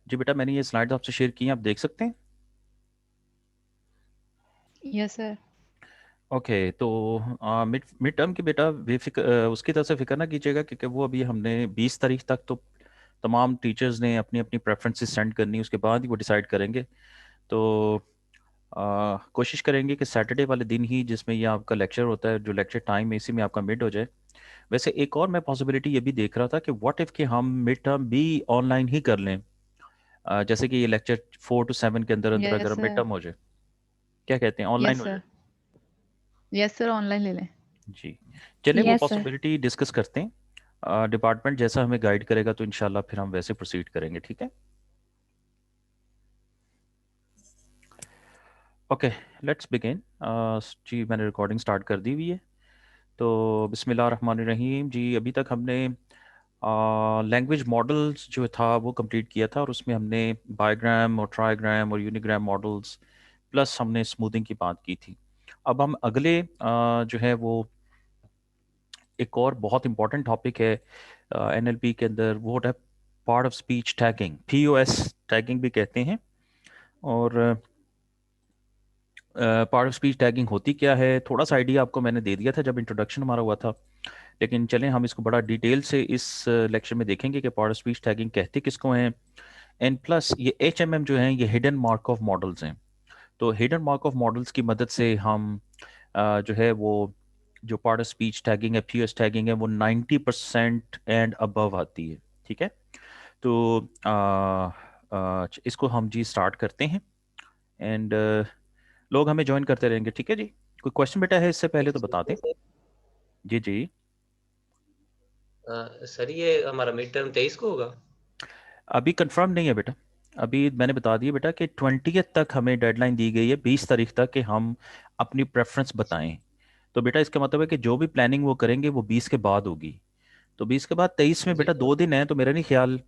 जी बेटा, मैंने ये स्लाइड्स आपसे शेयर की हैं, आप देख सकते हैं। Yes sir. ओके, तो मिड मिड टर्म की बेटा उसकी तरफ से फिक्र ना कीजिएगा, क्योंकि वो अभी हमने 20 तारीख तक तो तमाम टीचर्स ने अपनी अपनी प्रेफरेंसेस सेंड करनी, उसके बाद ही वो डिसाइड करेंगे। तो कोशिश करेंगे कि सैटरडे वाले दिन ही, जिसमें ये आपका लेक्चर होता है, जो लेक्चर टाइम है, इसी में आपका मिड हो जाए। वैसे एक और मैं पॉसिबिलिटी ये भी देख रहा था कि व्हाट इफ़ कि हम मिड टर्म भी ऑनलाइन ही कर लें। जैसे कि ये लेक्चर 4 to 7 के अंदर अंदर यस अगर मिड सर। टर्म हो जाए, क्या कहते हैं, ऑनलाइन यस हो सर। जाए? यस सर, ऑनलाइन ले लें। जी, चलिए वो यस सर। पॉसिबिलिटी डिस्कस करते हैं। डिपार्टमेंट जैसा हमें गाइड करेगा तो इंशाल्लाह फिर हम वैसे प्रोसीड करेंगे, ठीक है। Okay, let's begin. जी, मैंने रिकॉर्डिंग स्टार्ट कर दी हुई है। तो बिस्मिल्लाह रहमान रहीम जी। अभी तक हमने लैंग्वेज मॉडल्स जो था वो कंप्लीट किया था, और उसमें हमने बायोग्राम और ट्राइग्राम और यूनिग्राम मॉडल्स प्लस हमने स्मूथिंग की बात की थी। अब हम अगले जो है वो एक और बहुत इंपॉर्टेंट टॉपिक है एनएलपी के अंदर, वो है part of speech tagging, POS tagging भी कहते हैं। और पार्ट ऑफ स्पीच टैगिंग होती क्या है, थोड़ा सा आइडिया आपको मैंने दे दिया था जब इंट्रोडक्शन हमारा हुआ था, लेकिन चलें हम इसको बड़ा डिटेल से इस लेक्चर में देखेंगे कि पार्ट ऑफ स्पीच टैगिंग कहते किसको हैं। एंड प्लस ये एचएमएम जो हैं, ये हिडन मार्क ऑफ मॉडल्स हैं। तो हिडन मार्क ऑफ मॉडल्स की मदद से हम जो है वो जो पार्ट ऑफ स्पीच टैगिंग है, पीओएस टैगिंग है, वो 90% एंड अबव आती है, ठीक है। तो इसको हम जी स्टार्ट करते हैं। एंड लोग हमें ज्वाइन करते रहेंगे, ठीक है जी। कोई क्वेश्चन बेटा है इससे पहले तो बता दें। सर, जी जी। सर ये हमारा मिड टर्म 23 को होगा। अभी कंफर्म नहीं है बेटा। अभी मैंने बता दिया बेटा कि 20th तक हमें डेडलाइन दी गई है, 20 तारीख तक, कि हम अपनी प्रेफरेंस बताएं। तो बेटा इसका मतलब है कि जो भी प्लानिंग वो करेंगे वो 20 के बाद होगी। तो 20 के बाद 23 में जी बेटा 2 दिन है, तो मेरा नहीं ख्याल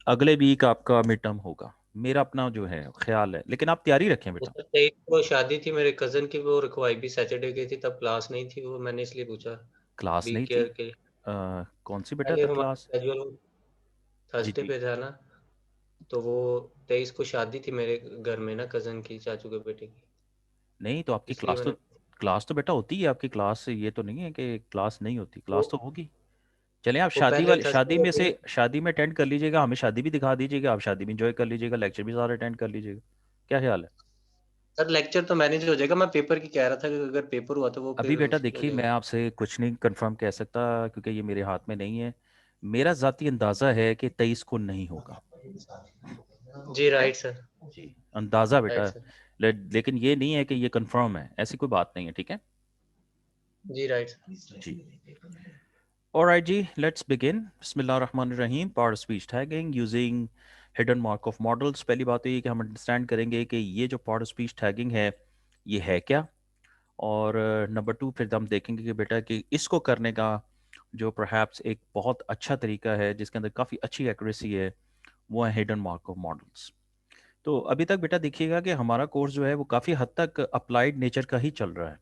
अगले वीक आपका मिड टर्म होगा, मेरा अपना जो है ख्याल है, लेकिन आप तैयारी रखें वो बेटा। सर 23 को शादी थी मेरे कजन की, वो रखवाई भी सैटरडे की थी, तब क्लास नहीं थी, वो मैंने इसलिए पूछा। क्लास बी नहीं थी? केयर के कौन सी बेटा ये था हमारा क्लास? कैजुअल जी थर्सडे जी। पे था ना। तो वो 23 को शादी थी मेरे घर में ना, कजन की, चाचू के बेटे की। नहीं तो आपकी इसलिए मैंने क्लास तो बेटा होती है आपकी क्लास, से ये तो नहीं है कि क्लास नहीं होती, वो क्लास तो होगी। चलें, आप वो शादी पहले वाली थर्सडे शादी को में थी। से शादी में अटेंड कर लीजिएगा, हमें शादी भी दिखा दीजिएगा, आप शादी भी इंजॉय कर लीजिएगा, लेक्चर भी सारे अटेंड कर लीजिएगा। क्या ख्याल है? सर लेक्चर तो मैनेज हो जाएगा, मैं पेपर की कह रहा था कि अगर पेपर हुआ तो वो अभी फिर बेटा मुश्किल हो देखिए, मैं जाएगा। आपसे कुछ नहीं कंफर्म कह सकता, क्योंकि ये मेरे हाथ में नहीं है। मेरा ज़ाती अंदाज़ा है कि 23 को नहीं होगा। जी ठीक है राइट सर। जी, अंदाज़ा राइट बेटा। सर। लेकिन ये नहीं है कि ये कंफर्म है, ऐसी कोई बात नहीं है, ठीक है जी राइट जी। ऑलराइट जी, लेट्स बिगिन। बिस्मिल्लाहिर्रहमानिर्रहीम। Part speech tagging using hidden Markov models. पहली बात तो ये कि हम अंडरस्टैंड करेंगे कि ये जो पार्ट स्पीच टैगिंग है ये है क्या। और नंबर टू, फिर हम देखेंगे कि बेटा कि इसको करने का जो परहैप्स एक बहुत अच्छा तरीका है, जिसके अंदर काफ़ी अच्छी एक्यूरेसी है, वो है हिडन मार्क ऑफ मॉडल्स। तो अभी तक बेटा देखिएगा कि हमारा कोर्स जो है वो काफ़ी हद तक अप्लाइड नेचर का ही चल रहा है।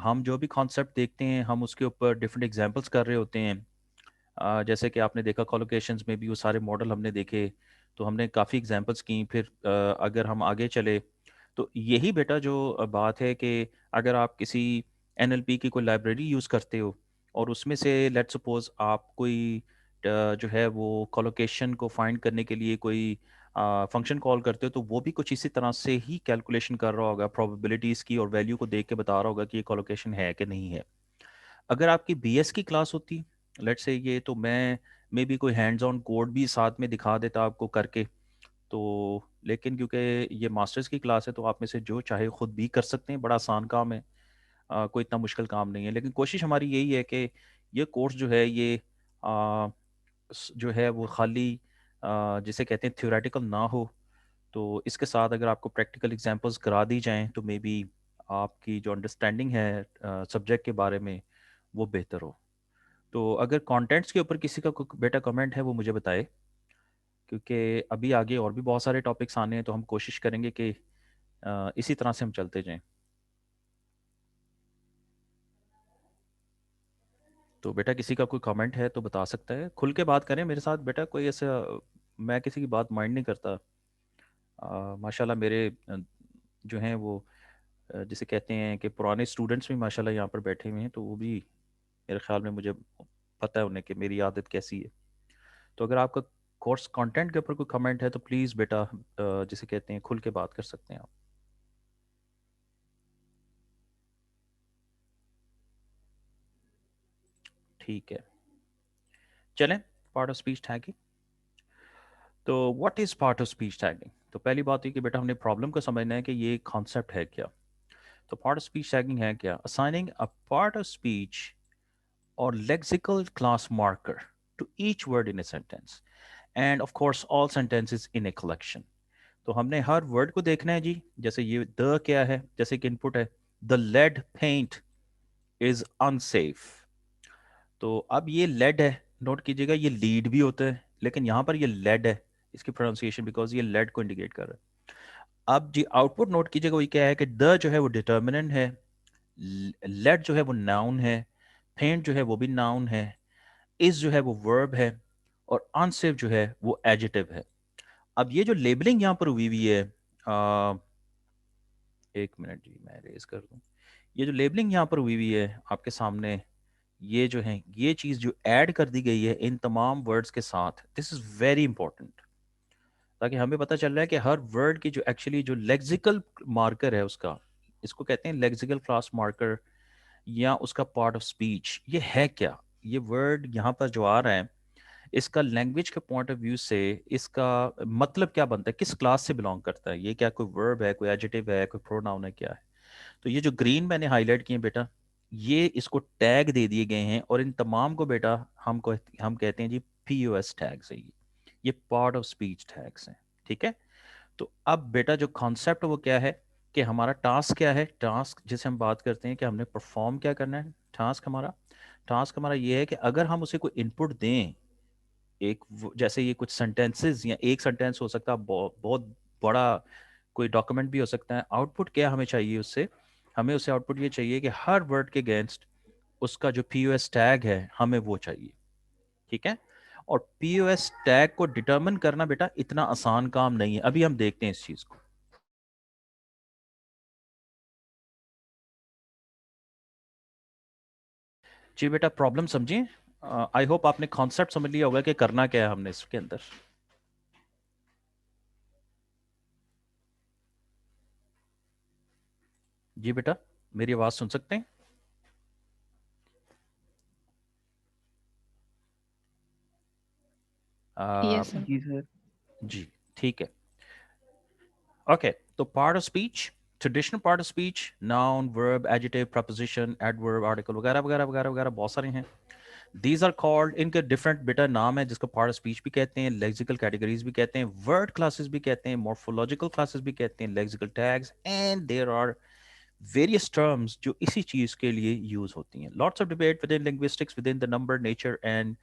हम जो भी कॉन्सेप्ट देखते हैं, हम उसके ऊपर डिफरेंट एग्जांपल्स कर रहे होते हैं। जैसे कि आपने देखा कॉलोकेशंस में भी वो सारे मॉडल हमने देखे, तो हमने काफ़ी एग्जांपल्स की। फिर अगर हम आगे चले, तो यही बेटा जो बात है कि अगर आप किसी एनएलपी की कोई लाइब्रेरी यूज़ करते हो, और उसमें से लेट्स सपोज आप कोई जो है वो कॉलोकेशन को फाइंड करने के लिए कोई फंक्शन कॉल करते हो, तो वो भी कुछ इसी तरह से ही कैलकुलेशन कर रहा होगा प्रोबेबिलिटीज़ की, और वैल्यू को देख के बता रहा होगा कि ये कॉलोकेशन है कि नहीं है। अगर आपकी बीएस की क्लास होती, लेट्स से, ये तो मैं मे बी कोई हैंड्स ऑन कोड भी साथ में दिखा देता आपको करके। तो लेकिन क्योंकि ये मास्टर्स की क्लास है, तो आप में से जो चाहे खुद भी कर सकते हैं, बड़ा आसान काम है। कोई इतना मुश्किल काम नहीं है, लेकिन कोशिश हमारी यही है कि ये कोर्स जो है ये जो है वो खाली जिसे कहते हैं थ्योरेटिकल ना हो। तो इसके साथ अगर आपको प्रैक्टिकल एग्जांपल्स करा दी जाएं, तो मे बी आपकी जो अंडरस्टैंडिंग है सब्जेक्ट के बारे में वो बेहतर हो। तो अगर कंटेंट्स के ऊपर किसी का कोई बेटा कमेंट है वो मुझे बताए, क्योंकि अभी आगे और भी बहुत सारे टॉपिक्स आने हैं, तो हम कोशिश करेंगे कि इसी तरह से हम चलते जाएं। तो बेटा किसी का कोई कमेंट है तो बता सकता है, खुल के बात करें मेरे साथ बेटा, कोई ऐसा मैं किसी की बात माइंड नहीं करता। माशाल्लाह मेरे जो हैं वो जिसे कहते हैं कि पुराने स्टूडेंट्स भी माशाल्लाह यहाँ पर बैठे हुए हैं, तो वो भी मेरे ख्याल में, मुझे पता है उन्हें कि मेरी आदत कैसी है। तो अगर आपका कोर्स कंटेंट के ऊपर कोई कमेंट है तो प्लीज़ बेटा जिसे कहते हैं खुल के बात कर सकते हैं आप। ठीक है, चलें। Part of speech tagging. तो what is part of speech tagging? तो पहली बात है कि बेटा हमने प्रॉब्लम को समझना है कि ये कॉन्सेप्ट है क्या। तो पार्ट ऑफ स्पीच टैगिंग है क्या? Assigning a part of speech or lexical class marker to each word in a sentence, and of course all sentences in a collection. तो हमने हर वर्ड को देखना है जी। जैसे ये द क्या है, जैसे कि इनपुट है, the lead paint is unsafe. तो अब ये लेड है, नोट कीजिएगा ये लीड भी होता है, लेकिन यहाँ पर ये लेड है इसकी प्रोनाउंसिएशन, बिकॉज ये लेड को इंडिकेट कर रहा है। अब जी आउटपुट नोट कीजिएगा, वही क्या है कि द जो है वो डिटर्मिनेंट है, लेड जो है वो नाउन है, फेंट जो है वो भी नाउन है, इज जो है वो वर्ब है, और अनसेफ जो है वो एडजेक्टिव है। अब ये जो लेबलिंग यहाँ पर हुई हुई है, एक मिनट जी मैं रेज कर दूं। ये जो लेबलिंग यहाँ पर हुई हुई है आपके सामने, ये जो है ये चीज़ जो ऐड कर दी गई है इन तमाम वर्ड्स के साथ, दिस इज़ वेरी इंपॉर्टेंट, ताकि हमें पता चल रहा है कि हर वर्ड की जो एक्चुअली जो लेक्सिकल मार्कर है उसका, इसको कहते हैं लेक्सिकल क्लास मार्कर या उसका पार्ट ऑफ स्पीच, ये है क्या। ये वर्ड यहाँ पर जो आ रहा है, इसका लैंग्वेज के पॉइंट ऑफ व्यू से इसका मतलब क्या बनता है, किस क्लास से बिलोंग करता है, ये क्या कोई वर्ब है, कोई एडजेक्टिव है, कोई प्रोनाउन है, क्या है। तो ये जो ग्रीन मैंने हाईलाइट किए बेटा, ये इसको टैग दे दिए गए हैं, और इन तमाम को बेटा हम कहते हैं जी पीओएस टैग्स है ये पार्ट ऑफ स्पीच टैग्स हैं। ठीक है। तो अब बेटा जो कॉन्सेप्ट वो क्या है कि हमारा टास्क क्या है, टास्क जिसे हम बात करते हैं कि हमने परफॉर्म क्या करना है, टास्क हमारा ये है कि अगर हम उसे कोई इनपुट दें, जैसे ये कुछ सेंटेंसेस या एक सेंटेंस हो सकता है, बहुत बड़ा कोई डॉक्यूमेंट भी हो सकता है, आउटपुट क्या हमें चाहिए उससे, हमें उससे आउटपुट ये चाहिए कि हर वर्ड के अगेंस्ट उसका जो पीओएस टैग है हमें वो चाहिए। ठीक है। और पीओएस टैग को डिटरमिन करना बेटा इतना आसान काम नहीं है, अभी हम देखते हैं इस चीज को। जी बेटा प्रॉब्लम समझिए। आई होप आपने कॉन्सेप्ट समझ लिया होगा कि करना क्या है हमने इसके अंदर। जी बेटा मेरी आवाज सुन सकते हैं? Yes sir. जी सर। जी ठीक है। ओके, तो part of speech, traditional part of speech, noun, verb, adjective, preposition, adverb, article वगैरह वगैरह वगैरह वगैरह बहुत सारे हैं। दीज आर कॉल्ड, इनके डिफरेंट बेटा नाम है, जिसको पार्ट ऑफ स्पीच भी कहते हैं, लेक्सिकल कैटेगरीज भी कहते हैं, वर्ड क्लासेस भी कहते हैं, मॉर्फोलॉजिकल क्लासेस भी कहते हैं, lexical tags, and there are various terms जो इसी चीज के लिए यूज होती हैं। Lots of debate within linguistics within the number, nature and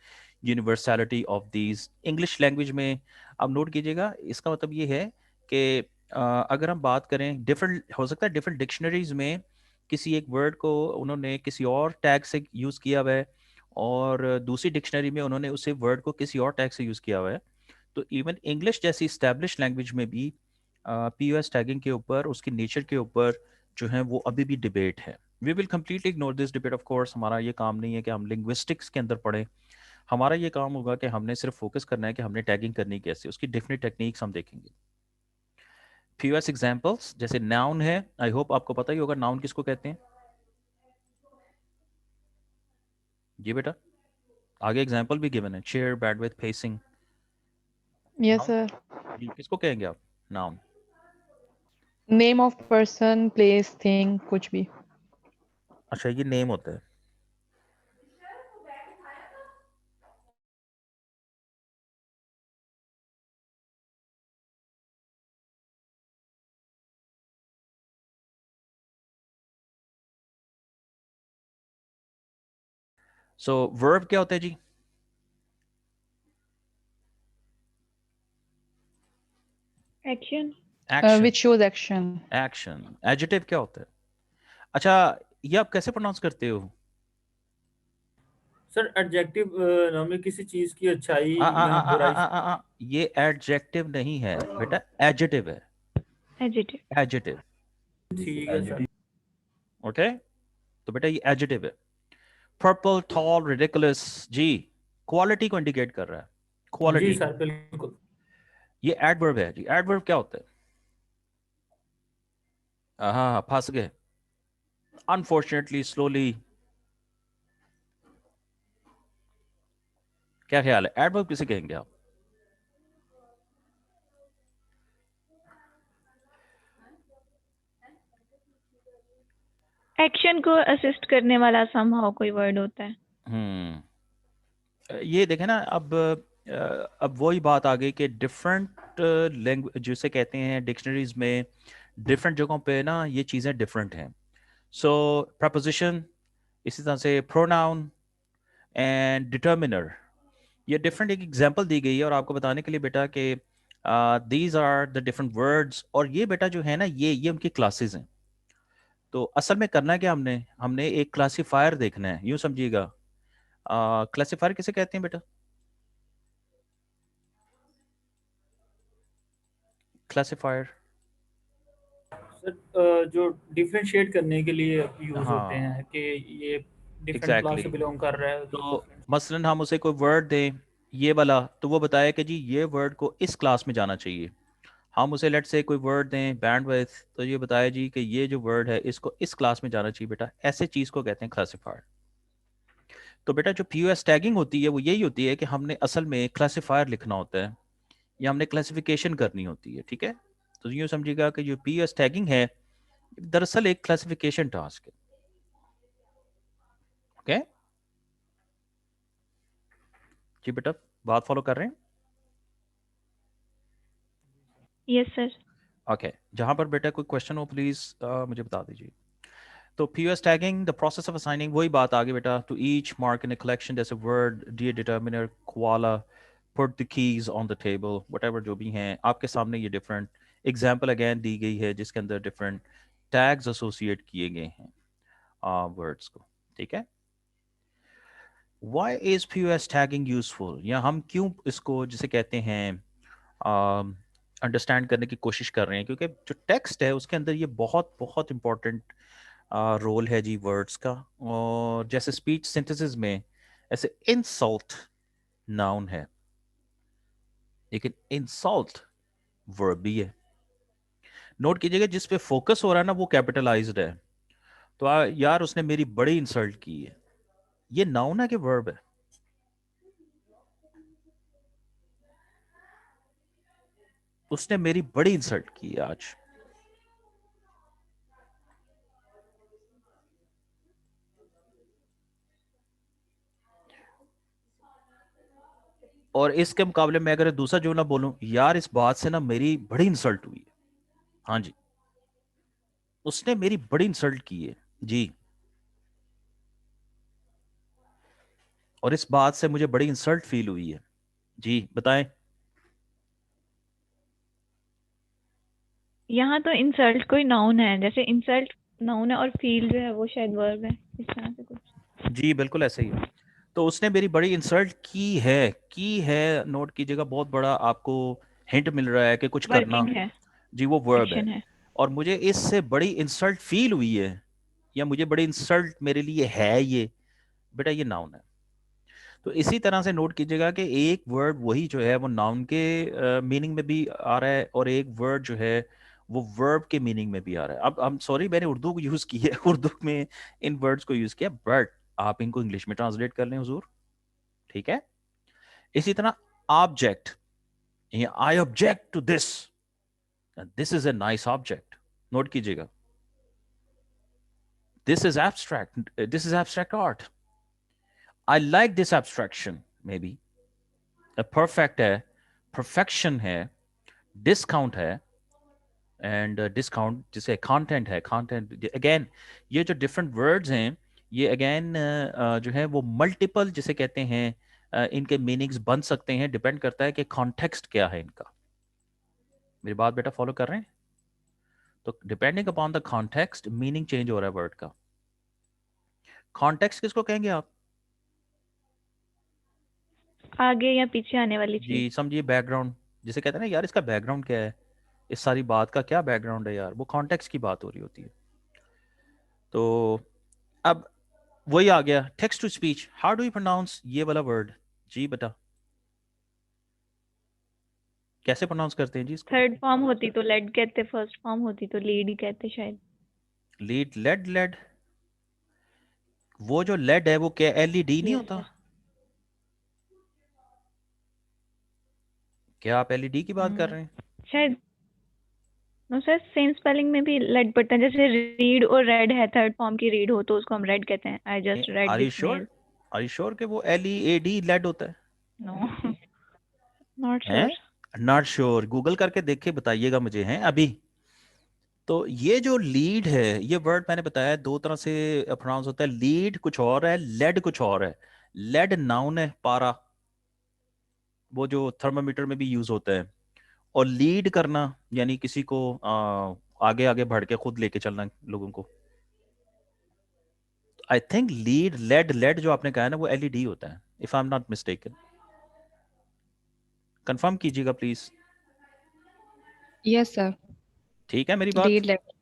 universality of these. English language में अब नोट कीजिएगा, इसका मतलब ये है कि अगर हम बात करें, डिफरेंट हो सकता है डिफरेंट डिक्शनरीज में किसी एक वर्ड को उन्होंने किसी और टैग से यूज किया हुआ है, और दूसरी डिक्शनरी में उन्होंने उसे वर्ड को किसी और टैग से यूज किया हुआ है। तो इवन इंग्लिश जैसी स्टैब्लिश लैंग्वेज में भी पीओएस टैगिंग के ऊपर, उसकी नेचर के ऊपर जो है वो अभी भी डिबेट है। We will completely ignore this debate of course. हमारा ये काम नहीं है कि हम लिंग्विस्टिक्स के अंदर पढ़ें, हमारा ये काम होगा कि हमने सिर्फ फोकस करना है कि हमने टैगिंग करनी कैसे, उसकी डिफरेंट टेक्निक्स हम देखेंगे। पीओएस एग्जांपल्स, जैसे नाउन है, आई होप आपको पता ही होगा नाउन किसको कहते हैं। जी बेटा आगे एग्जांपल भी गिवन है, chair, bandwidth, pacing. Yes noun sir. जी किसको कहेंगे आप, noun? Name of person, place, thing, कुछ भी। अच्छा ये नेम होता है। सो वर्ब क्या होता है जी? Action. Action. Which shows action. Action. Adjective क्या होता है? अच्छा, ये आप कैसे प्रोनाउंस करते हो? सर एडजेक्टिव नाम है किसी चीज की अच्छाई आ, आ, या आ, आ, बुराई। आ, आ, आ, ये एडजेक्टिव नहीं है बेटा, एडजेटिव है, Adjective. एडजेटिव। ठीक है सर। ओके, तो बेटा ये एडजेटिव है। पर्पल, टॉल, रिडिकुलस, जी क्वालिटी को इंडिकेट कर रहा है, जी क्वालिटी। सर बिल्कुल। ये एडवर्ब है जी। एडवर्ब क्या होता है? हाँ हाँ, फंस गए। अनफॉर्चुनेटली, स्लोली, क्या ख्याल है एडवर्ब किसे कहेंगे आप? Action को assist करने वाला somehow कोई word होता है. हम्म, ये देखें ना, अब वही बात आ गई कि डिफरेंट लैंग्वेज जिसे कहते हैं डिक्शनरीज में, डिफरेंट जगहों पे ना ये चीज़ें डिफरेंट हैं। सो प्रपोजिशन, इसी तरह से प्रोनाउन एंड डिटर्मिनर, ये डिफरेंट एक एग्जांपल दी गई है और आपको बताने के लिए बेटा कि these are the different words. और ये बेटा जो है ना, ये उनकी क्लासेस हैं। तो असल में करना क्या, हमने हमने एक क्लासीफायर देखना है, यूं समझिएगा। क्लासीफायर किसे कहते हैं बेटा? क्लासीफायर, सर जो डिफरेंशिएट करने के लिए यूज होते हाँ हैं कि ये डिफरेंट क्लास एग्जैक्टली से exactly. बिलोंग कर रहा है, ये तो different- मसलन हम उसे कोई वर्ड दें, ये वाला, तो वो बताया कि जी ये वर्ड को इस क्लास में जाना चाहिए। हम उसे लेट से कोई वर्ड दें बैंडविड्थ, तो ये बताया जी कि ये जो वर्ड है इसको इस क्लास में जाना चाहिए बेटा। ऐसे चीज़ को कहते हैं क्लासीफायर। तो बेटा जो पीओएस टैगिंग होती है वो यही होती है कि हमने असल में क्लासीफायर लिखना होता है या हमने क्लासिफिकेशन करनी होती है, ठीक है। तो यूँ समझिएगा कि जो पीओएस टैगिंग है दरअसल एक क्लासिफिकेशन टास्क है। ओके जी बेटा, बात फॉलो कर रहे हैं? Yes sir. ओके, जहां पर बेटा कोई क्वेश्चन हो प्लीज मुझे बता दीजिए। तो POS tagging, the process of assigning, वही बात आगे बेटा। To each mark in a collection, जैसे word, D determiner, koala, put the keys on the table, what जो भी हैं आपके सामने, ये डिफरेंट एग्जाम्पल अगेन दी गई है जिसके अंदर डिफरेंट टैग्स एसोसिएट किए गए हैं वर्ड्स को, ठीक है। Why is POS tagging useful, या हम क्यों इसको जिसे कहते हैं अंडरस्टैंड करने की कोशिश कर रहे हैं, क्योंकि जो टेक्स्ट है उसके अंदर ये बहुत बहुत इंपॉर्टेंट रोल है जी वर्ड्स का। और जैसे स्पीच सिंथेसिस में ऐसे इंसल्ट नाउन है, लेकिन इंसल्ट वर्ब भी है। नोट कीजिएगा जिस पे फोकस हो रहा है ना वो कैपिटलाइज्ड है। तो यार उसने मेरी बड़ी इंसल्ट की है, ये नाउन है कि वर्ब है? उसने मेरी बड़ी इंसल्ट की है आज। और इसके मुकाबले में अगर दूसरा जुमला बोलूं, यार इस बात से ना मेरी बड़ी इंसल्ट हुई है। हाँ जी, उसने मेरी बड़ी इंसल्ट की है जी, और इस बात से मुझे बड़ी इंसल्ट फील हुई है जी, बताएं। यहाँ तो insult कोई noun है, जैसे insult noun है और feel जो है वो शायद verb है, इस तरह से कुछ. जी बिल्कुल ऐसे ही है। तो उसने मेरी बड़ी इंसल्ट की है, नोट कीजिएगा, बहुत बड़ा आपको हिंट मिल रहा है कि कुछ करना। Working है, जी वो वर्ब है। action है. और मुझे इससे बड़ी इंसल्ट फील हुई है, या मुझे बड़ी इंसल्ट मेरे लिए है ये, बेटा ये नाउन है। तो इसी तरह से नोट कीजिएगा कि एक वर्ड वही जो है वो नाउन के मीनिंग में भी आ रहा है, और एक वर्ड जो है वो वर्ब के मीनिंग में भी आ रहा है। अब हम सॉरी मैंने उर्दू को यूज की है उर्दू में इन वर्ड्स को यूज किया, बट आप इनको इंग्लिश में ट्रांसलेट कर लें हुजूर, ठीक है। इसी तरह object, I object to this is a nice object, note कीजिएगा। This is abstract art, I like this abstraction, maybe. Perfect है, परफेक्शन है, डिस्काउंट है, एंड डिस्काउंट जिसे कंटेंट है, कंटेंट अगेन, ये जो डिफरेंट वर्ड्स हैं ये अगेन जो है वो मल्टीपल जिसे कहते हैं इनके मीनिंग्स बन सकते हैं, डिपेंड करता है कि कॉन्टेक्स्ट क्या है इनका। मेरी बात बेटा फॉलो कर रहे हैं? तो depending upon the context meaning change हो रहा है वर्ड का। कॉन्टेक्स्ट किसको कहेंगे आप? आगे या पीछे आने वाली जी चीज। समझिए बैकग्राउंड, जिसे कहते हैं ना यार इसका बैकग्राउंड क्या है, इस सारी बात का क्या बैकग्राउंड है यार, वो कॉन्टेक्स्ट की बात हो रही होती है। तो अब वही आ गया text to speech, how do you pronounce ये वाला वर्ड। जी बेटा कैसे प्रोनाउंस करते हैं जी इसको। थर्ड फॉर्म होती तो लेड कहते, फर्स्ट फॉर्म होती तो लीड ही कहते शायद। लीड लेड लेड, वो जो लेड है वो क्या एलईडी नहीं यस होता। सर। क्या आप एलईडी की बात कर रहे हैं। शायद नो सर, सेम स्पेलिंग में भी लेड पड़ता है, जैसे रीड और रेड है, थर्ड फॉर्म की रीड हो तो उसको हम रेड कहते हैं। I just read are you with sure, नेल। आर यू श्योर कि वो एलईडी लेड होता है। नो, नॉट हैं श्योर। नॉट श्योर, गूगल करके देख के बताइएगा मुझे हैं अभी। तो ये जो लीड है, ये वर्ड मैंने बताया दो तरह से प्रोनाउंस होता है, लीड कुछ और है, लेड कुछ और है। लेड नाउन है पारा, वो जो थर्मामीटर में भी यूज होता है। और लीड करना यानी किसी को आगे आगे बढ़ के खुद लेके चलना लोगों को। I think lead lead lead जो आपने कहा है ना वो एलईडी होता है, if I am not mistaken. Confirm कीजिएगा प्लीज। Yes, sir. ठीक है मेरी बात। Lead left.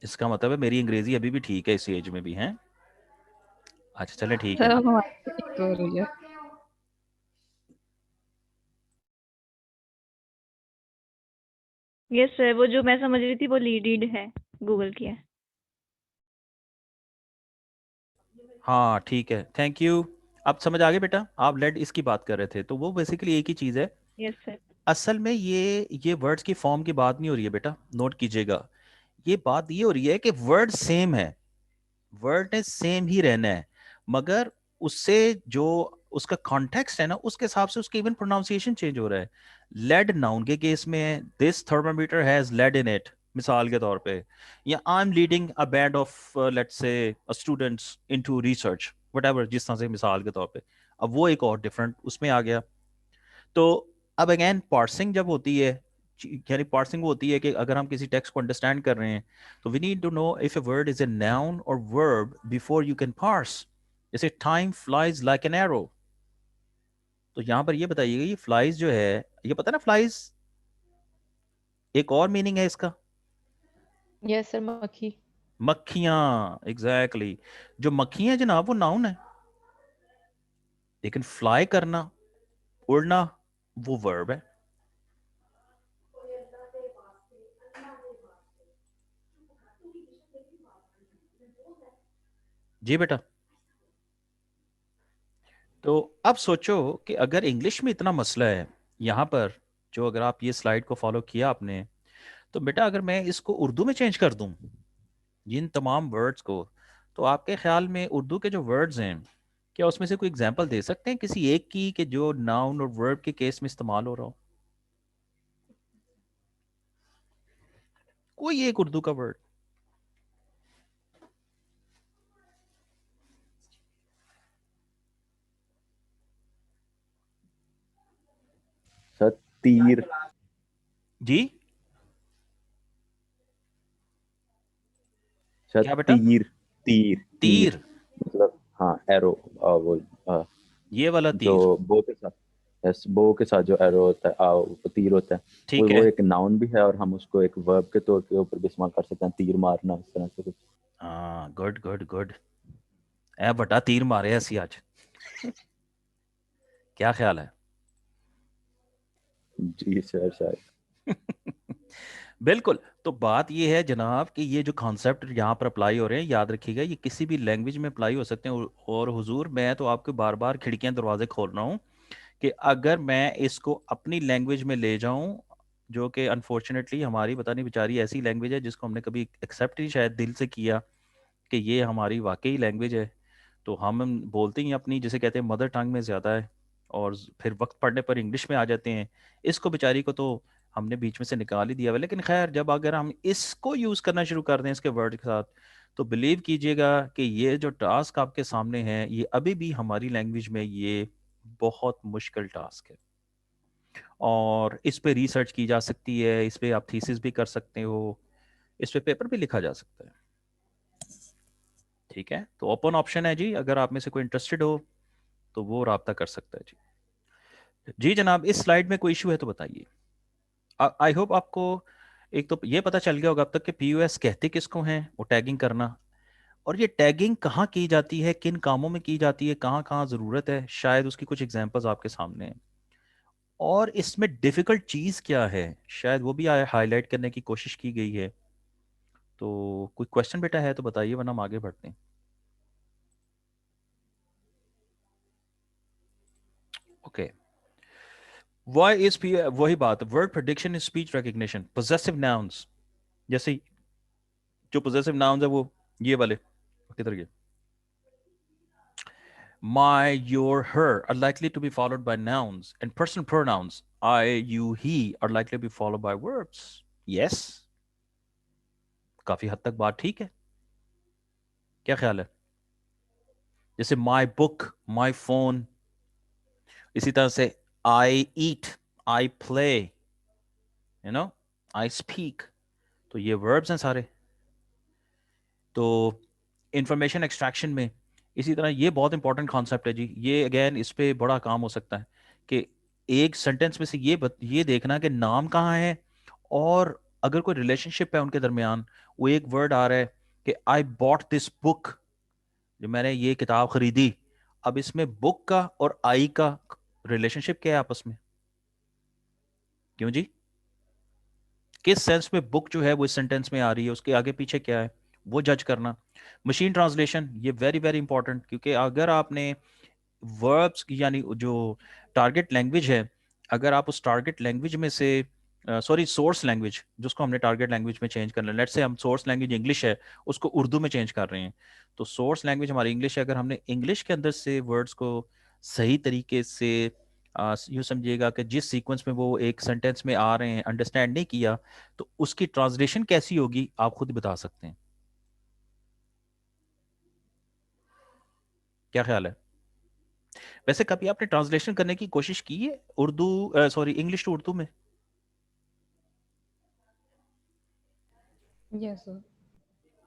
इसका मतलब है मेरी अंग्रेजी अभी भी ठीक है इस एज में भी हैं। अच्छा चले ठीक है Sir, जी। हमारी ठीक हो रही है। यस सर, वो जो मैं समझ रही थी वो लीड है, गूगल की है। हाँ ठीक है थैंक यू। अब समझ आ गई बेटा, आप लेड इसकी बात कर रहे थे, तो वो बेसिकली एक ही चीज़ है। Yes sir. असल में ये वर्ड्स की फॉर्म की बात नहीं हो रही है बेटा, नोट कीजिएगा। ये बात ये हो रही है कि वर्ड सेम है, वर्ड ने सेम ही रहना है, मगर उससे जो उसका कॉन्टेक्स्ट है ना उसके हिसाब से उसका इवन प्रोनाउंसिएशन चेंज हो रहा है। लेड नाउन के केस में this thermometer has lead in it, मिसाल के तौर पे, या I am leading a band of let's say students into research whatever, जिस तरह से मिसाल के तौर पे। अब वो एक और डिफरेंट उसमें आ गया। तो अब अगेन पार्सिंग जब होती है, यानी पार्सिंग वो होती है कि अगर हम किसी टेक्स्ट को अंडरस्टैंड कर रहे हैं तो we need to know if a word is a noun और verb before you can parse. जैसे time flies like an arrow, तो यहां पर ये बताइएगा ये फ्लाइज जो है, ये पता ना फ्लाइज एक और मीनिंग है इसका। Yes, sir, मक्खी। मक्खियां, एग्जैक्टली exactly. जो मक्खियां जनाब वो नाउन है, लेकिन फ्लाई करना, उड़ना, वो वर्ब है। जी बेटा। तो अब सोचो कि अगर इंग्लिश में इतना मसला है यहाँ पर, जो अगर आप ये स्लाइड को फॉलो किया आपने, तो बेटा अगर मैं इसको उर्दू में चेंज कर दूं जिन तमाम वर्ड्स को, तो आपके ख्याल में उर्दू के जो वर्ड्स हैं, क्या उसमें से कोई एग्जांपल दे सकते हैं किसी एक की कि जो नाउन और वर्ब के केस में इस्तेमाल हो रहा हो, कोई एक उर्दू का वर्ड। सर तीर। जी सर क्या बेटा। तीर तीर तीर तीर, मतलब हाँ एरो। वो ये वाला तीर। जो बो के साथ, यस बो के साथ जो एरो होता है वो तीर होता है। वो ठीक वो है। एक नाउन भी है और हम उसको एक वर्ब के तौर के ऊपर भी इस्तेमाल कर सकते हैं, तीर मारना इस तरह से कुछ। हाँ गुड गुड गुड, ए बड़ा तीर मारे ऐसी आज, क्या ख्याल है। जी सर शायद। बिल्कुल। तो बात ये है जनाब कि ये जो कॉन्सेप्ट यहाँ पर अप्लाई हो रहे हैं, याद रखिएगा ये किसी भी लैंग्वेज में अप्लाई हो सकते हैं। और हुजूर मैं तो आपको बार बार खिड़कियां दरवाजे खोल रहा हूँ कि अगर मैं इसको अपनी लैंग्वेज में ले जाऊं, जो कि अनफॉर्चुनेटली हमारी पता नहीं बेचारी ऐसी लैंग्वेज है जिसको हमने कभी एक्सेप्ट ही शायद दिल से किया कि ये हमारी वाकई लैंग्वेज है, तो हम बोलते ही अपनी जिसे कहते हैं मदर टंग में ज़्यादा है, और फिर वक्त पड़ने पर इंग्लिश में आ जाते हैं। इसको बेचारी को तो हमने बीच में से निकाल ही दिया हुआ है। लेकिन खैर जब अगर हम इसको यूज़ करना शुरू कर दें इसके वर्ड के साथ, तो बिलीव कीजिएगा कि ये जो टास्क आपके सामने है ये अभी भी हमारी लैंग्वेज में ये बहुत मुश्किल टास्क है। और इस पे रिसर्च की जा सकती है, इस पे आप थीसिस भी कर सकते हो, इस पे पेपर भी लिखा जा सकता है। ठीक है, तो ओपन ऑप्शन है जी, अगर आप में से कोई इंटरेस्टेड हो तो वो राब्ता कर सकता है जी। जी जनाब, इस स्लाइड में कोई इशू है तो बताइए। आई होप आपको एक तो ये पता चल गया होगा अब तक कि पीयूएस कहते किसको हैं, वो टैगिंग करना, और ये टैगिंग कहाँ की जाती है, किन कामों में की जाती है, कहाँ कहाँ ज़रूरत है, शायद उसकी कुछ एग्जांपल्स आपके सामने हैं। और इसमें डिफ़िकल्ट चीज़ क्या है, शायद वो भी हाईलाइट करने की कोशिश की गई है। तो कोई क्वेश्चन बेटा है तो बताइए, वरना हम आगे बढ़ते हैं। ओके, वाई इज वही बात, word prediction is speech recognition, possessive nouns, जैसे जो पोजेसिव नाउन्स है वो ये वाले किधर गए, my, your, her are likely to be followed by nouns, and personal pronouns I, you, he are likely to be followed by verbs. Yes, काफी हद तक बात ठीक है, क्या ख्याल है? जैसे my book, my phone, इसी तरह से I eat, I play, you know, I speak, तो ये verbs हैं सारे। तो इंफॉर्मेशन एक्सट्रैक्शन में इसी तरह ये बहुत इंपॉर्टेंट कॉन्सेप्ट है जी, ये अगेन इस पे बड़ा काम हो सकता है कि एक सेंटेंस में से ये देखना कि नाम कहाँ है, और अगर कोई रिलेशनशिप है उनके दरमियान, वो एक वर्ड आ रहा है कि आई बॉट दिस बुक, जो मैंने ये किताब खरीदी, अब इसमें बुक का और आई का रिलेशनशिप क्या है आपस में, क्यों जी, किस सेंस में बुक जो है वो इस सेंटेंस में आ रही है, उसके आगे पीछे क्या है, वो जज करना। मशीन ट्रांसलेशन, ये वेरी वेरी इंपॉर्टेंट, क्योंकि अगर आपने वर्ब्स यानी जो टारगेट लैंग्वेज है, अगर आप उस टारगेट लैंग्वेज में से सॉरी सोर्स लैंग्वेज जिसको हमने टारगेट लैंग्वेज में चेंज करना है, लेट्स से हम सोर्स लैंग्वेज इंग्लिश है उसको उर्दू में चेंज कर रहे हैं, तो सोर्स लैंग्वेज हमारी इंग्लिश है, अगर हमने इंग्लिश के अंदर से वर्ड्स को सही तरीके से यूँ समझिएगा कि जिस सीक्वेंस में वो एक सेंटेंस में आ रहे हैं अंडरस्टैंड नहीं किया, तो उसकी ट्रांसलेशन कैसी होगी आप खुद बता सकते हैं, क्या ख्याल है? वैसे कभी आपने ट्रांसलेशन करने की कोशिश की है Urdu sorry English to Urdu में? Yes, sir.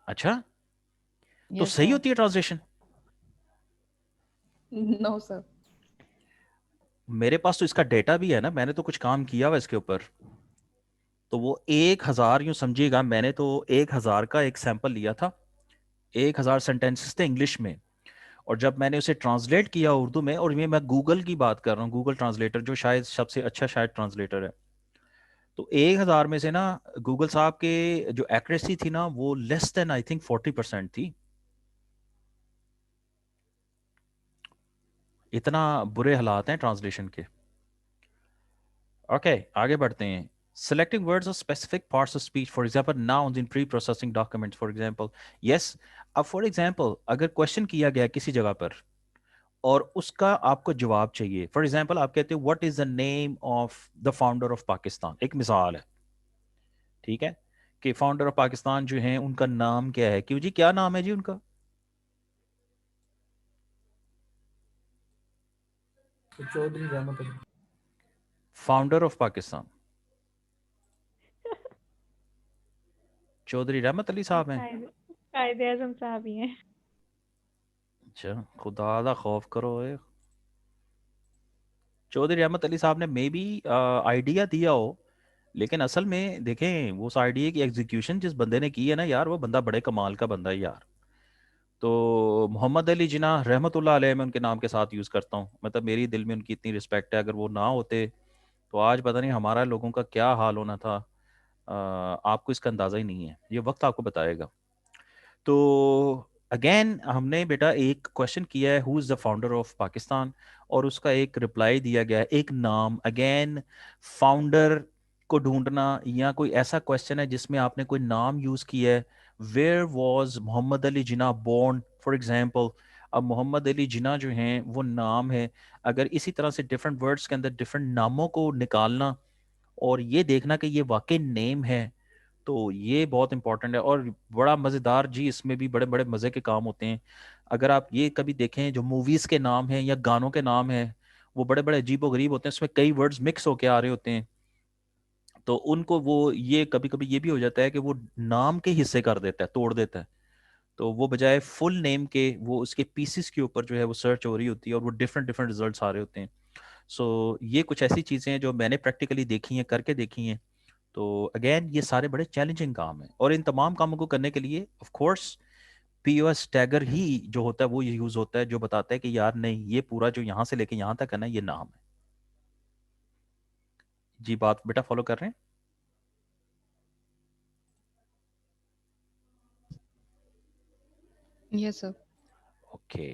अच्छा, तो Yes, सही sir. होती है ट्रांसलेशन? No, sir. मेरे पास तो इसका डेटा भी है ना, मैंने तो कुछ काम किया हुआ इसके ऊपर। तो वो 1,000 यूं समझिएगा, मैंने तो 1,000 का एक सैंपल लिया था, 1,000 सेंटेंसेस थे इंग्लिश में, और जब मैंने उसे ट्रांसलेट किया उर्दू में, और ये मैं गूगल की बात कर रहा हूँ, गूगल ट्रांसलेटर जो शायद सबसे अच्छा शायद ट्रांसलेटर है, तो 1,000 में से ना गूगल साहब के जो एक्यूरेसी थी ना वो लेस देन आई थिंक 40% थी। इतना बुरे हालात हैं ट्रांसलेशन के। ओके, आगे बढ़ते हैं। Selecting words or specific parts of speech, for example, nouns in pre-processing documents, for example. Yes, अब for example, अगर क्वेश्चन किया गया किसी जगह पर और उसका आपको जवाब चाहिए, फॉर एग्जाम्पल आप कहते हो what is the name of the founder of Pakistan, एक मिसाल है, ठीक है, कि फाउंडर ऑफ पाकिस्तान जो हैं उनका नाम क्या है, क्यों जी क्या नाम है जी उनका? तो चौधरी रहमत अली। फाउंडर ऑफ पाकिस्तान चौधरी रहमत अली साहब हैं। कायदे आजम साहब ही हैं। अच्छा, खुदा दा खौफ करो, चौधरी रहमत अली साहब ने मे बी आइडिया दिया हो, लेकिन असल में देखें वो उस आइडिया की एग्जीक्यूशन जिस बंदे ने की है ना यार, वो बंदा बड़े कमाल का बंदा है यार। तो मोहम्मद अली जिन्ना रहमतुल्लाह अलैह मैं उनके नाम के साथ यूज़ करता हूँ, मतलब मेरी दिल में उनकी इतनी रिस्पेक्ट है, अगर वो ना होते तो आज पता नहीं हमारा लोगों का क्या हाल होना था। आपको इसका अंदाज़ा ही नहीं है, ये वक्त आपको बताएगा। तो अगेन हमने बेटा एक क्वेश्चन किया है who is the founder of Pakistan, और उसका एक रिप्लाई दिया गया है एक नाम। अगेन फाउंडर को ढूंढना या कोई ऐसा क्वेश्चन है जिसमें आपने कोई नाम यूज़ किया है, where was Mohammad Ali Jinnah born for example. अब मोहम्मद अली जिन्ना जो हैं वो नाम है, अगर इसी तरह से डिफरेंट वर्ड्स के अंदर डिफरेंट नामों को निकालना और ये देखना कि ये वाकई नेम है, तो ये बहुत इंपॉर्टेंट है। और बड़ा मज़ेदार जी, इसमें भी बड़े बड़े मज़े के काम होते हैं। अगर आप ये कभी देखें जो मूवीज़ के नाम हैं या गानों के नाम हैं, वो बड़े बड़े अजीब व गरीब होते हैं, उसमें कई वर्ड्स मिक्स होके आ रहे होते हैं, तो उनको वो ये कभी कभी ये भी हो जाता है कि वो नाम के हिस्से कर देता है, तोड़ देता है, तो वो बजाय फुल नेम के वो उसके पीसेस के ऊपर जो है वो सर्च हो रही होती है और वो डिफरेंट डिफरेंट रिजल्ट्स आ रहे होते हैं। सो ये कुछ ऐसी चीज़ें हैं जो मैंने प्रैक्टिकली देखी हैं, करके देखी हैं। तो अगेन ये सारे बड़े चैलेंजिंग काम हैं, और इन तमाम कामों को करने के लिए ऑफ कोर्स पीओएस टैगर ही जो होता है वो यूज होता है, जो बताता है कि यार नहीं, ये पूरा जो यहाँ से लेके यहाँ तक है ना, ये नाम है। जी बात बेटा फॉलो कर रहे हैं? Yes, sir. Okay,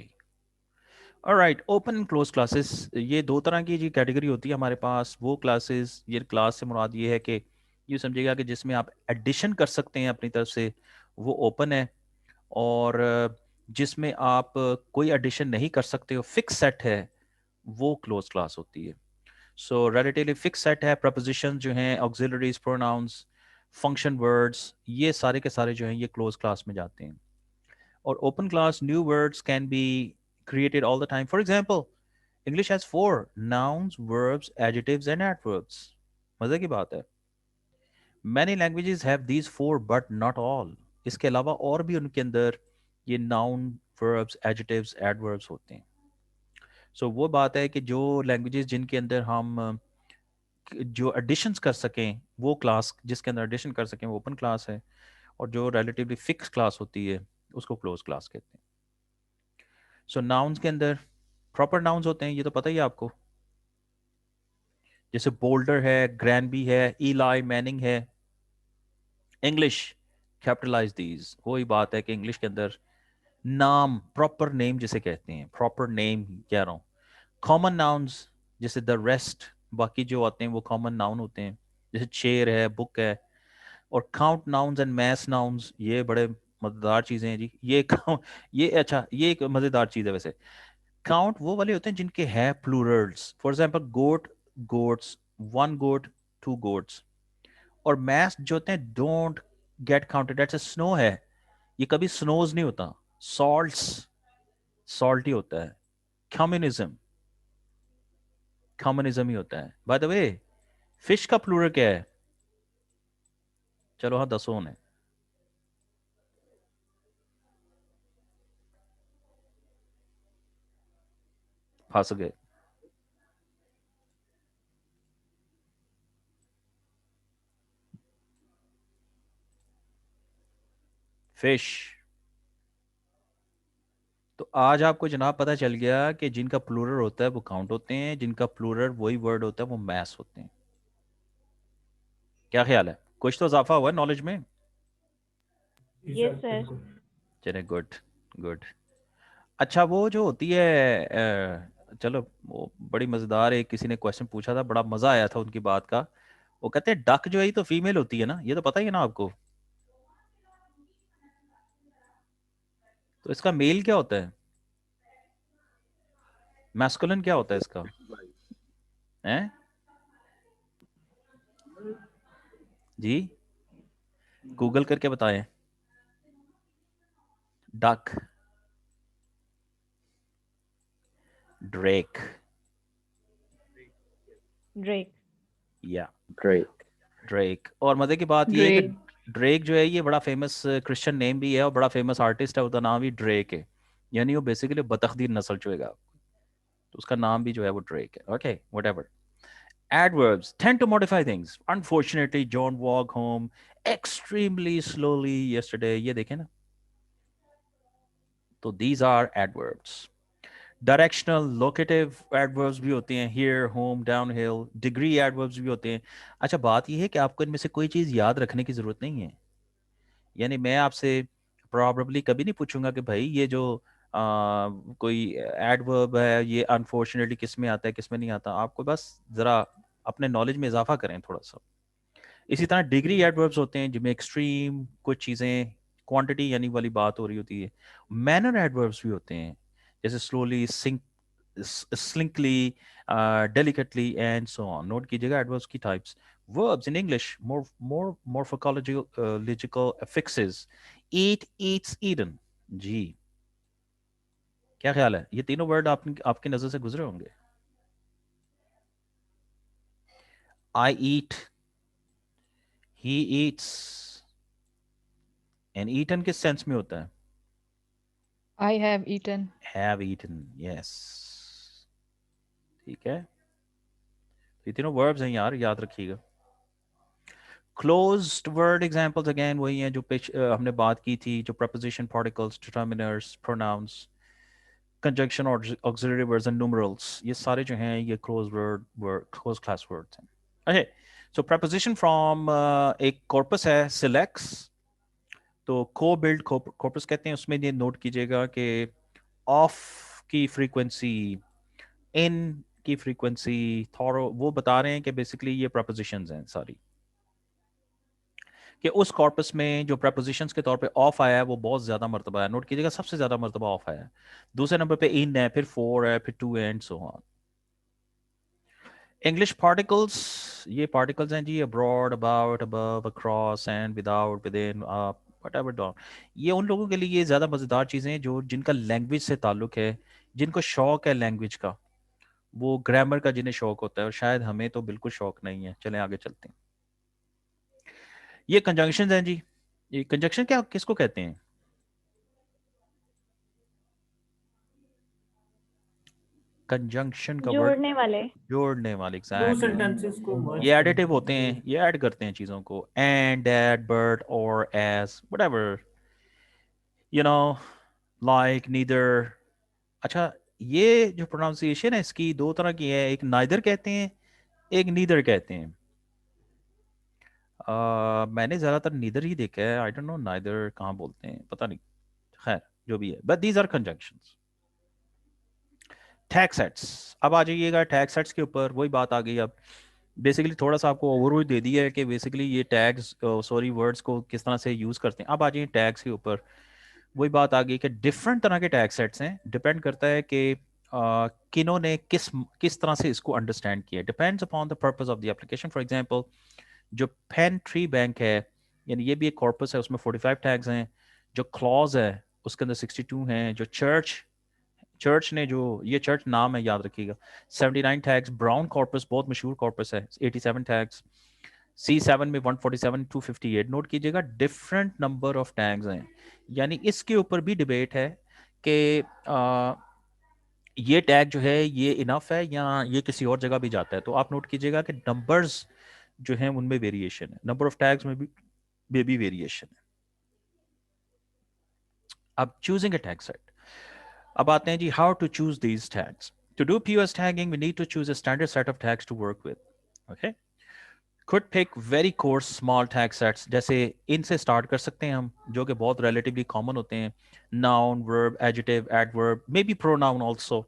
alright. Open and close classes, ये दो तरह की जी कैटेगरी होती है हमारे पास। वो क्लासेस, ये क्लास से मुराद ये है कि ये समझिएगा कि जिसमें आप एडिशन कर सकते हैं अपनी तरफ से, वो ओपन है। और जिसमें आप कोई एडिशन नहीं कर सकते हो, फिक्स सेट है, वो क्लोज क्लास होती है। सो रिलेटिवली फिक्स सेट है, प्रपोजिशन जो हैं, ऑक्सिलरीज, प्रोनाउंस, फंक्शन वर्ड्स, ये सारे के सारे जो हैं ये क्लोज क्लास में जाते हैं। और open class, new words can be created all the time. For example, English has 4: nouns, verbs, adjectives, and adverbs. मजे की बात है। Many languages have these 4, but not all. इसके अलावा और भी उनके अंदर ये noun, verbs, adjectives, adverbs होते हैं। So वो बात है कि जो languages जिनके अंदर हम जो additions कर सकें, वो class जिसके अंदर addition कर सकें वो open class है, और जो relatively fixed class होती है उसको closed class कहते हैं। सो नाउन्स के अंदर प्रॉपर नाउन्स होते हैं, ये तो पता ही है आपको, जैसे बोल्डर है, ग्रैनबी है, ईलाई मैनिंग है। इंग्लिश कैपिटलाइज दीज, वही बात है कि इंग्लिश के अंदर नाम, प्रॉपर नेम जिसे कहते हैं, प्रॉपर नेम कह रहा हूँ। कॉमन नाउन्स जैसे द रेस्ट, बाकी जो आते हैं वो कॉमन नाउन होते हैं, जैसे चेयर है, बुक है। और count nouns and mess nouns, ये बड़े मजेदार चीजें हैं जी। ये अच्छा, ये एक मजेदार चीज है वैसे। काउंट वो वाले होते हैं जिनके हैं plurals, for example goat, goats, one goat, two goats. और मैस जो होते हैं don't get counted, that's snow है, ये कभी स्नोज नहीं होता। सॉल्ट्स, सॉल्ट ही होता है। कम्युनिज्म, कम्युनिज्म ही होता है। बाय द वे, फिश का प्लूरल क्या है? चलो हाँ, दसों है। फंस गए। फिश। तो आज आपको जनाब पता चल गया कि जिनका प्लूरल होता है वो काउंट होते हैं, जिनका प्लूरल वही वर्ड होता है वो मैस होते हैं। क्या ख्याल है? कुछ तो इजाफा हुआ है नॉलेज में। जी यस सर सर। बिल्कुल। चले, गुड, गुड। अच्छा, वो जो होती है चलो, वो बड़ी मजेदार है, किसी ने क्वेश्चन पूछा था, बड़ा मजा आया था उनकी बात का। वो कहते हैं डक जो है ये तो फीमेल होती है ना, ये तो पता ही है ना आपको। तो इसका मेल क्या होता है, मैस्कुलिन क्या होता है इसका? हैं जी, गूगल करके बताएं। Duck, Drake, Drake. या Great. ड्रेक। और मजे की बात ये है कि Great. ड्रेक जो है ये बड़ा फेमस क्रिश्चियन नेम भी है, और बड़ा फेमस आर्टिस्ट है, उसका नाम भी ड्रेक है। यानी वो बेसिकली बतखदीर नस्ल चुएगा, तो उसका नाम भी जो है वो ड्रेक है। Okay, whatever. Adverbs tend to modify things. Unfortunately, John walked home extremely slowly yesterday. ये देखें ना, तो these are adverbs. Directional, locative adverbs भी होते हैं, here, home, downhill. Degree adverbs भी होते हैं। अच्छा, बात ये है कि आपको इनमें से कोई चीज़ याद रखने की ज़रूरत नहीं है। यानी मैं आपसे प्रॉब्लली कभी नहीं पूछूंगा कि भाई ये जो कोई एडवर्ब है ये अनफॉर्चुनेटली किस में आता है, किस में नहीं आता। आपको बस ज़रा अपने नॉलेज में इजाफा करें थोड़ा सा। इसी तरह डिग्री एडवर्ब्स होते हैं जिनमें एक्सट्रीम कुछ चीज़ें, क्वांटिटी यानी वाली बात हो रही होती है। मैनर एडवर्ब्स भी होते हैं, जैसे slowly, sink, slinkily, delicately and so on. नोट कीजिएगा एडवर्ब्स की types. Verbs in English, more morphological affixes. Eat, eats, eaten. जी, क्या ख्याल है? ये तीनों वर्ड आपकी नजर से गुजरे होंगे। I eat, he eats, and eaten किस सेंस में होता है? I have eaten. Have eaten, yes, ठीक है। ये तीनों वर्ब्स हैं यार, याद रखिएगा। क्लोज्ड वर्ड एग्जांपल्स अगेन वही हैं जो हमने बात की थी, जो preposition, particles, determiners, pronouns, conjunction और auxiliary words and numerals, ये सारे जो हैं ये closed class words हैं। Okay, so preposition from एक corpus है selects, तो co-build corpus कहते हैं, उसमें ये नोट कीजिएगा कि ऑफ की फ्रीक्वेंसी, इन की फ्रीक्वेंसी, थॉरो, वो बता रहे हैं कि बेसिकली ये प्रपोजिशंस हैं सारी, कि उस कॉर्पस में जो प्रपोजिशंस के तौर पे ऑफ आया है वो बहुत ज्यादा मरतबा है। नोट कीजिएगा, सबसे ज्यादा मरतबा ऑफ आया है। दूसरे नंबर पे इन है, फिर फोर है, फिर टू है, and so on. English particles, ये पार्टिकल्स हैं जी, abroad, about, above, across, and, without, within, up, whatever, down. ये उन लोगों के लिए ये ज्यादा मजेदार चीजें हैं जो जिनका लैंग्वेज से ताल्लुक है, जिनको शौक है लैंग्वेज का, वो ग्रामर का जिन्हें शौक होता है, और शायद हमें तो बिल्कुल शौक नहीं है। चलें आगे चलते हैं। ये कंजंक्शन हैं जी। ये कंजंक्शन क्या किसको कहते हैं? कंजंक्शन का वर्ड जोड़ने वाले। जोड़ने वाले, दो एग्जैक्टली। सेंटेंसेस को मर्ज ये करना। एडिटिव होते हैं, ये ऐड करते हैं चीजों को, एंड, दैट, बट, और, as, whatever, you know, like, neither. अच्छा, ये जो प्रोनाउंसिएशन है इसकी दो तरह की है, एक नाइदर कहते हैं, एक नीदर कहते हैं। मैंने ज्यादातर नीदर ही देखा है, आई डोंट नो नाइदर कहाँ बोलते हैं, पता नहीं। खैर जो भी है, but these are conjunctions. Tag sets, अब आ जाइएगा टैग सेट्स के ऊपर, वही बात आ गई। अब बेसिकली थोड़ा सा आपको ओवरव्यू दे दिया है कि बेसिकली ये टैग्स, सॉरी, वर्ड्स को किस तरह से यूज करते हैं। अब आ जाइए टैग्स के ऊपर, वही बात आ गई कि डिफरेंट तरह के टैग सेट्स हैं, डिपेंड करता है कि किन्हों ने किस किस तरह से इसको अंडरस्टैंड किया, depends upon the purpose of the application. For example, जो पेन ट्री बैंक है, यानी ये भी एक कॉर्पस है, उसमें 45 टैग्स हैं। जो क्लॉज है उसके अंदर 62 हैं। जो चर्च चर्च ने जो, ये चर्च नाम है याद रखिएगा, 79 टैग्स। ब्राउन कॉर्पस बहुत मशहूर कॉर्पस है, 87 टैग्स। C7 में 147, 258। नोट कीजिएगा, डिफरेंट नंबर ऑफ टैग्स हैं। यानी इसके ऊपर भी डिबेट है कि ये टैग जो है ये इनफ है या ये किसी और जगह भी जाता है। तो आप नोट कीजिएगा कि नंबर्स जो हैं उनमें वेरिएशन है, नंबर ऑफ टैग्स में भी वेरिएशन है। अब चूजिंग अ टैग सेट, अब आते हैं जी how to choose these tags. To do POS tagging, we need to choose a standard set of tags to work with. Okay? Could pick very coarse small tag sets, जैसे इनसे start कर सकते हैं हम, जो कि बहुत relatively common होते हैं। Noun, verb, adjective, adverb, maybe pronoun also.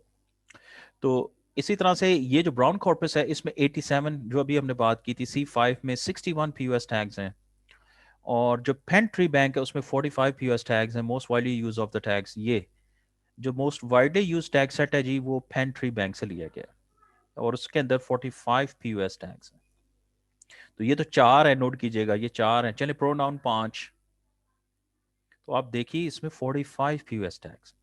तो इसी तरह से ये जो ब्राउन कॉर्पस है इसमें 87, जो अभी हमने बात की थी, C5 में 61 POS टैग्स हैं। और जो पेन ट्री बैंक है उसमें 45 POS टैग्स हैं। Most widely use of the tags, ये जो most widely use tag set है जी वो पेन ट्री बैंक से लिया गया, और उसके अंदर 45 POS टैग्स हैं। तो ये तो चार है, नोट कीजिएगा, ये चार हैं। चलिए प्रोनाउन 5, तो आप देखिए इसमें 45 POS टैग्स।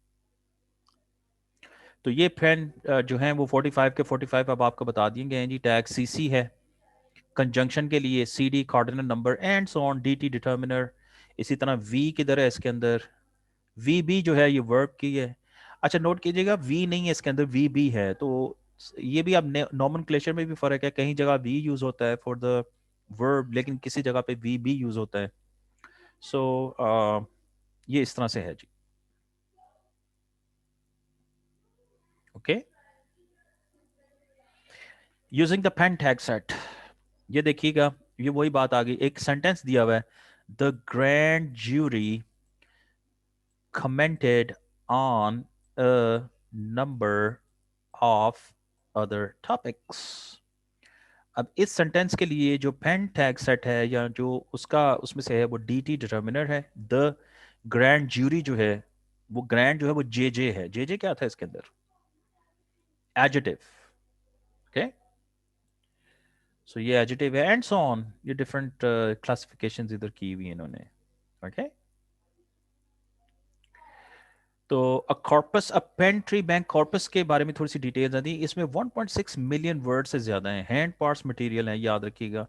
तो ये पेन जो हैं वो 45 के 45 अब आपको बता दिए गए हैं जी। टैग CC है कंजंक्शन के लिए, CD cardinal number, and so on, DT determiner. इसी तरह V किधर है इसके अंदर, VB जो है ये वर्ब की है। अच्छा नोट कीजिएगा, V नहीं है इसके अंदर, VB है। तो ये भी अब नॉमेनक्लेचर में भी फर्क है, कहीं जगह V यूज होता है फॉर द वर्ब, लेकिन किसी जगह पे VB यूज होता है। सो ये इस तरह से है जी। Okay, using the Penn tag set, ये देखिएगा, ये वही बात आ गई। एक सेंटेंस दिया हुआ है, the grand jury commented on a number of other topics. अब इस सेंटेंस के लिए जो पेन टैग सेट है या जो उसका उसमें से है वो DT डिटर्मिनर है। द ग्रैंड ज्यूरी जो है, वो ग्रैंड जो है वो JJ है। JJ क्या था इसके अंदर, एडजेक्टिव। ओके, सो ये एडजेक्टिव है, एंड सो ऑन, ये डिफरेंट क्लासिफिकेशंस इधर की हुई इन्होंने। ओके, तो अ कॉर्पस, अ पेन ट्री बैंक कॉर्पस के बारे में थोड़ी सी डिटेल्स आती है। इसमें 1.6 मिलियन वर्ड से ज्यादा हैं, हैंड पार्ट्स मटेरियल हैं, याद रखिएगा।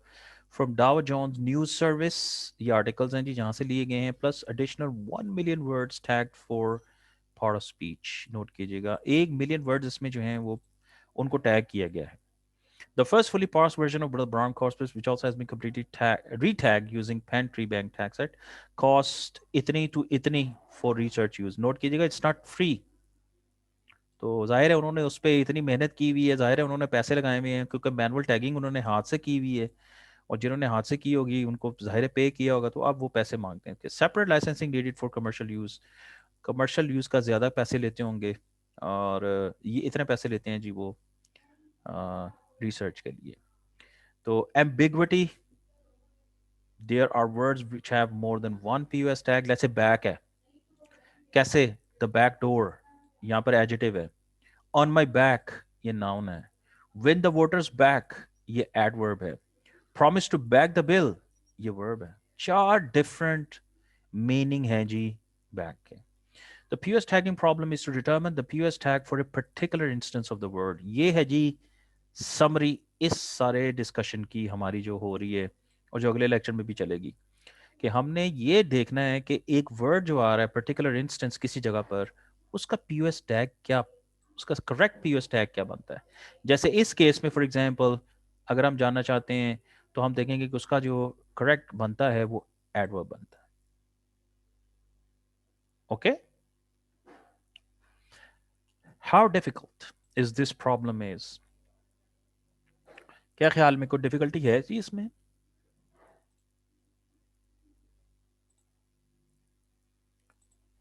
From Dow Jones news service, ये आर्टिकल्स हैं जी जहां से लिए गए हैं, plus additional 1 million words tagged for part of speech. Note कीजिएगा 1 मिलियन वर्ड्स इसमें जो हैं वो उनको टैग किया गया है। The first fully parsed version of the Brown corpus, which also has been completely retagged using Penn Tree Bank tag set, cost इतनी to इतनी for research use. Note कीजिएगा, it's not free. तो जाहिर है उन्होंने उस पर इतनी मेहनत की हुई है, जाहिर है उन्होंने पैसे लगाए हुए हैं, क्योंकि मैनुअल टैगिंग उन्होंने हाथ से की हुई है, और जिन्होंने हाथ से की होगी उनको जाहिर है पे किया होगा, तो अब वो पैसे मांगते हैं। Separate licensing needed for commercial use, commercial use का ज़्यादा पैसे लेते होंगे, और ये इतने पैसे लेते हैं जी वो रिसर्च के लिए। तो ambiguity, there are words which have more than one POS tag. let's say back है, कैसे, the back door यहाँ पर adjective है, on my back ये noun है, win the voters back ये adverb है, promise to back the bill ये verb है। 4 different meaning है जी back के। The POS tagging problem is to determine the POS tag for a particular instance of the word। ये है जी summary इस सारे डिस्कशन की हमारी जो हो रही है और जो अगले लेक्चर में भी चलेगी, कि हमने ये देखना है कि एक वर्ड जो आ रहा है पर्टिकुलर इंस्टेंस किसी जगह पर, उसका पीओएस टैग क्या, उसका करेक्ट पीओएस टैग क्या बनता है। जैसे इस केस में फॉर एग्जांपल अगर हम जानना चाहते हैं तो हम देखेंगे कि उसका जो करेक्ट बनता है वो एडवर्ब बनता है। Okay, how difficult is this problem is, क्या ख्याल में कोई डिफिकल्टी है जी इसमें?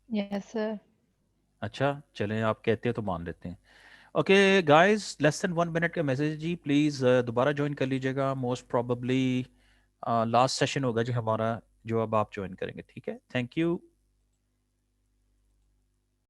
Yes, sir. अच्छा चलें, आप कहते हैं तो मान लेते हैं। Okay guys, less than 1 minute का मैसेज जी, प्लीज़ दोबारा ज्वाइन कर लीजिएगा। मोस्ट प्रोबेबली लास्ट सेशन होगा जी हमारा, जो अब आप ज्वाइन करेंगे। ठीक है, थैंक यू।